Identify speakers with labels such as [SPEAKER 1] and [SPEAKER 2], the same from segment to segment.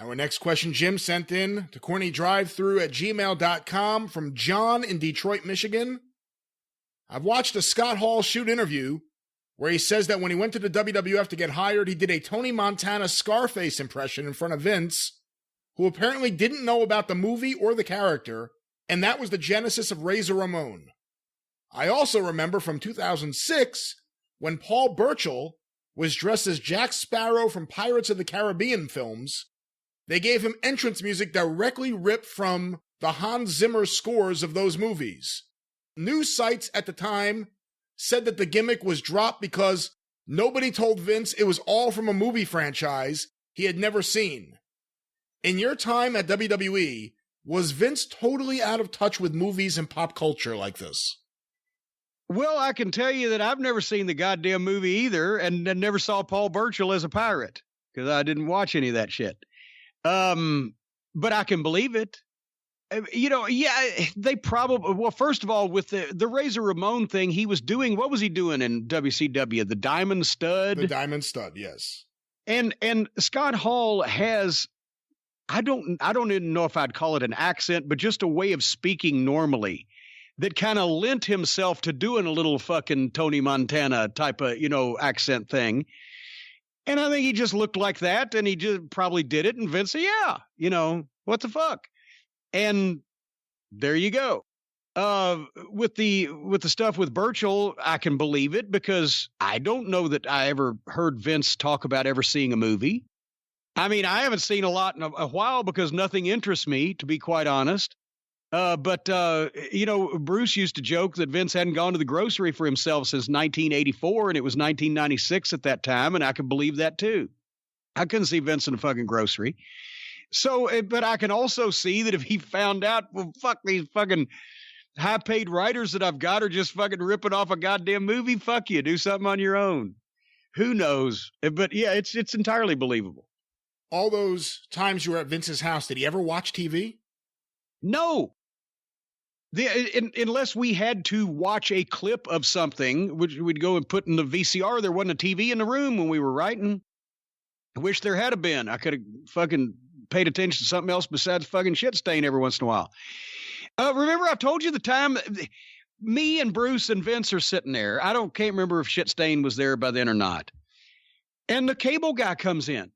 [SPEAKER 1] Our next question, Jim, sent in to CornyDriveThru@gmail.com from John in Detroit, Michigan. I've watched a Scott Hall shoot interview where he says that when he went to the WWF to get hired, he did a Tony Montana Scarface impression in front of Vince, who apparently didn't know about the movie or the character, and that was the genesis of Razor Ramon. I also remember from 2006 when Paul Burchill was dressed as Jack Sparrow from Pirates of the Caribbean films. They gave him entrance music directly ripped from the Hans Zimmer scores of those movies. News sites at the time said that the gimmick was dropped because nobody told Vince it was all from a movie franchise he had never seen. In your time at WWE, was Vince totally out of touch with movies and pop culture like this?
[SPEAKER 2] Well, I can tell you that I've never seen the goddamn movie either, and never saw Paul Burchill as a pirate because I didn't watch any of that shit. But I can believe it. They probably, well, first of all, with the Razor Ramon thing, he was doing, what was he doing in WCW? The Diamond Stud?
[SPEAKER 1] The Diamond Stud, yes.
[SPEAKER 2] And Scott Hall has, I don't even know if I'd call it an accent, but just a way of speaking normally that kind of lent himself to doing a little fucking Tony Montana type of, accent thing. And I think he just looked like that, and he just probably did it. And Vince said, yeah, what the fuck? And there you go. With the stuff with Burchill, I can believe it because I don't know that I ever heard Vince talk about ever seeing a movie. I mean, I haven't seen a lot in a while because nothing interests me, to be quite honest. But Bruce used to joke that Vince hadn't gone to the grocery for himself since 1984, and it was 1996 at that time, and I can believe that too. I couldn't see Vince in a fucking grocery. So, but I can also see that if he found out, well, fuck, these fucking high-paid writers that I've got are just fucking ripping off a goddamn movie, fuck you, do something on your own. Who knows? But yeah, it's entirely believable.
[SPEAKER 1] All those times you were at Vince's house, did he ever watch TV?
[SPEAKER 2] No. Unless we had to watch a clip of something, which we'd go and put in the VCR. There wasn't a TV in the room when we were writing. I wish there had been. I could have fucking paid attention to something else besides fucking shit stain every once in a while. Remember I told you the time me and Bruce and Vince are sitting there. Can't remember if shit stain was there by then or not. And the cable guy comes in.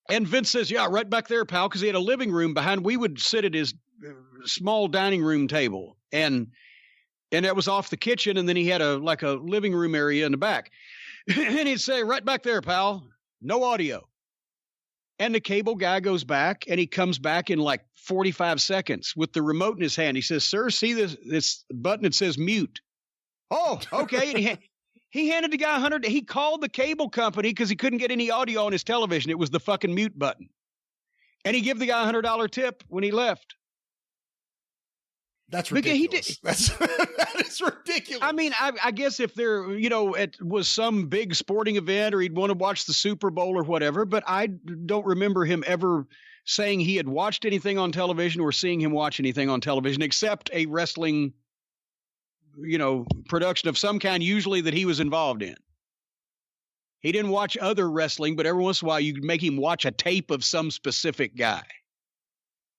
[SPEAKER 2] And Vince says, yeah, right back there, pal, because he had a living room behind. We would sit at his small dining room table, and that was off the kitchen, and then he had a living room area in the back. And he'd say, right back there, pal, no audio. And the cable guy goes back, and he comes back in like 45 seconds with the remote in his hand. He says, sir, see this button that says mute? Oh, okay. And he handed the guy $100. He called the cable company because he couldn't get any audio on his television. It was the fucking mute button. And he gave the guy $100 tip when he left.
[SPEAKER 1] That's ridiculous. That is ridiculous.
[SPEAKER 2] I mean, I guess if there, it was some big sporting event or he'd want to watch the Super Bowl or whatever, but I don't remember him ever saying he had watched anything on television or seeing him watch anything on television except a wrestling, production of some kind, usually that he was involved in. He didn't watch other wrestling, but every once in a while you could make him watch a tape of some specific guy.